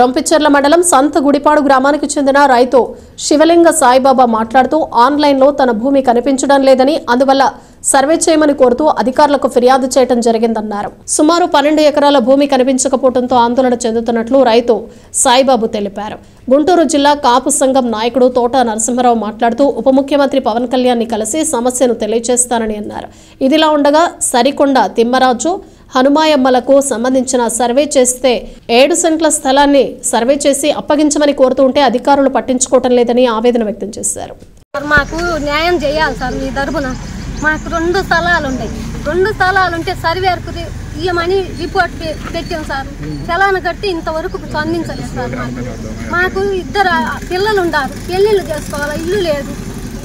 రొంపిచెర్ల మండలం సంత గుడిపాడు గ్రామానికి చెందిన రైతు శివలింగ సాయిబాబా మాట్లాడుతూ ఆన్లైన్లో తన భూమి కనిపించడం లేదని అందువల్ల సర్వే చేయమని కోరుతూ అధికారులకు ఫిర్యాదు చేయడం జరిగిందన్నారు. సుమారు 12 ఎకరాల భూమి కనిపించకపోవడంతో ఆందోళన చెందుతున్నట్లు రైతు సాయిబాబు తెలిపారు. గుంటూరు జిల్లా కాపు సంఘం నాయకుడు తోట నరసింహారావు మాట్లాడుతూ ఉప ముఖ్యమంత్రి పవన్ కళ్యాణ్ ని కలిసి సమస్యను తెలియజేస్తానని అన్నారు. ఇదిలా ఉండగా సరికొండ తిమ్మరాజు హనుమాయమ్మలకు సంబంధించిన సర్వే చేస్తే 7 సెంట్ల స్థలాన్ని సర్వే చేసి అప్పగించమని కోరుతుంటే అధికారులు పట్టించుకోవటం లేదని ఆవేదన వ్యక్తం చేశారు. మాకు న్యాయం చేయాలి సార్, మీ తరపున మాకు 2 స్థలాలు ఉన్నాయి. 2 స్థలాలు ఉంటే సర్వేకు ఇయ్యమని రిపోర్ట్ పెట్టాం సార్. చలాన కట్టి ఇంతవరకు స్పందించలేదు సార్. మాకు 2 పిల్లలు ఉన్నారు, పెళ్ళిళ్ళు చేసుకోవాలి, ఇల్లు లేదు.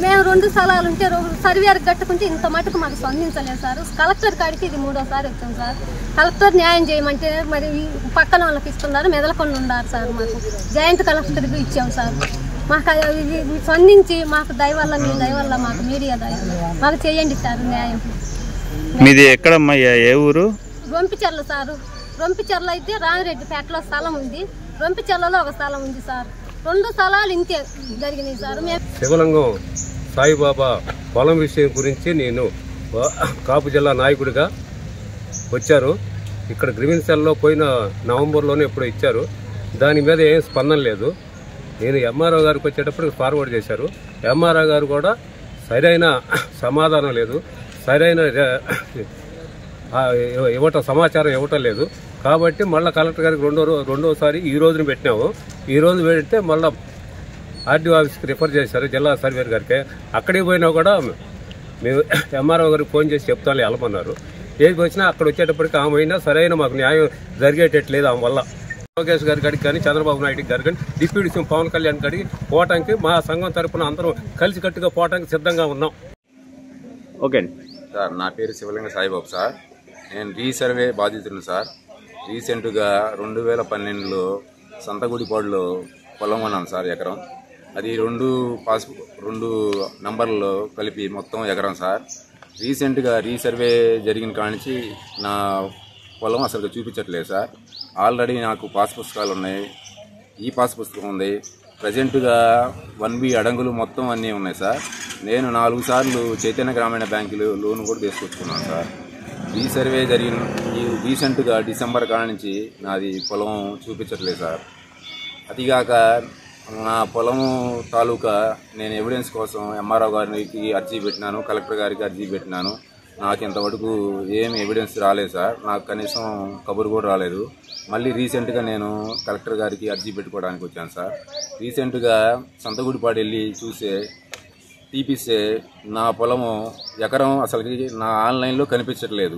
మేము 2 స్థలాలు ఉంటే సర్వేకి కట్టుకుంటే ఇంత మటుకు మాకు స్పందించలేదు సార్. కలెక్టర్ కాడికి ఇది 3వసారి వచ్చాం సార్. కలెక్టర్ న్యాయం చేయమంటే మరి పక్కన వాళ్ళకి ఇస్తున్నారు, మెదలకుండా ఉన్నారు సార్. మాకు జాయింట్ కలెక్టర్కి ఇచ్చాం సార్. మాకు స్పందించి మాకు దయవల్ల మీ దయవల్ల మాకు మీడియా దయ మాకు చేయండి సార్ న్యాయం. మీది ఎక్కడమ్మా, ఏ ఊరు? రొంపిచెర్ల సార్. రొంపిచెర్ల అయితే రామిరెడ్డిపేటలో స్థలం ఉంది, రొంపిచెర్లలో ఒక స్థలం ఉంది సార్. 2 స్థలాలు ఇంతే జరిగినాయి సార్. శివలింగం సాయిబాబా పొలం విషయం గురించి నేను కాపు జిల్లా నాయకుడిగా వచ్చారు. ఇక్కడ గ్రీవెన్సెల్లో పోయిన నవంబర్లోనే ఎప్పుడో ఇచ్చారు. దాని మీద ఏం స్పందన లేదు. నేను ఎంఆర్ఓ గారికి వచ్చేటప్పటికి ఫార్వర్డ్ చేశారు. ఎంఆర్ఓ గారు కూడా సరైన సమాధానం లేదు, సరైన సమాచారం ఇవ్వటం లేదు. కాబట్టి మళ్ళీ కలెక్టర్ గారికి రెండోసారి ఈ రోజున పెట్టినాము. ఈ రోజు పెడితే మళ్ళీ ఆర్డీఓ ఆఫీస్కి రిఫర్ చేశారు, జిల్లా సర్వేర్ గారికి. అక్కడికి పోయినా కూడా మేము ఎంఆర్ఓ గారికి ఫోన్ చేసి చెప్తాను వెళ్ళమన్నారు. ఏది వచ్చినా అక్కడ వచ్చేటప్పటికి ఆమె అయినా సరైన మాకు న్యాయం జరిగేటట్లేదు. ఆమె వల్ల లోకేష్ గారి కాడికి కానీ చంద్రబాబు నాయుడు గారి కానీ డిప్యూటీ సీఎం పవన్ కళ్యాణ్ గారికి పోవటానికి మా సంఘం తరఫున అందరం కలిసికట్టుగా పోవటానికి సిద్ధంగా ఉన్నాం. ఓకే సార్, నా పేరు శివలింగ సాయిబాబు సార్. నేను రీసర్వే బాధితులను సార్. రీసెంట్గా 2012లో సంతగుడిపాడులో పొలం కొన్నాను సార్, ఎకరం. అది 2 నంబర్లలో కలిపి మొత్తం ఎకరం సార్. రీసెంట్గా రీసర్వే జరిగిన కానించి నా పొలం అసలు చూపించట్లేదు సార్. ఆల్రెడీ నాకు పాస్ పుస్తకాలు ఉన్నాయి, ఈ పాస్ పుస్తకం ఉంది. ప్రజెంట్గా 1B అడంగులు మొత్తం అన్నీ ఉన్నాయి సార్. నేను 4 సార్లు చైతన్య గ్రామీణ బ్యాంకులు లోన్ కూడా తీసుకొచ్చుకున్నాను సార్. రీసర్వే జరిగిన రీసెంట్గా డిసెంబర్ కానించి నాది పొలం చూపించట్లేదు సార్. అదిగాక నా పొలం తాలూకా నేను ఎవిడెన్స్ కోసం ఎంఆర్ఓ గారికి అర్జీ పెట్టినాను, కలెక్టర్ గారికి అర్జీ పెట్టినాను. నాకు ఇంతవరకు ఏం ఎవిడెన్స్ రాలేదు సార్. నాకు కనీసం కబురు కూడా రాలేదు. మళ్ళీ రీసెంట్గా నేను కలెక్టర్ గారికి అర్జీ పెట్టుకోవడానికి వచ్చాను సార్. రీసెంట్గా సంతగుడిపాడు వెళ్ళి తీపిస్తే నా పొలము ఎకరం అసలుకి నా ఆన్లైన్లో కనిపించట్లేదు.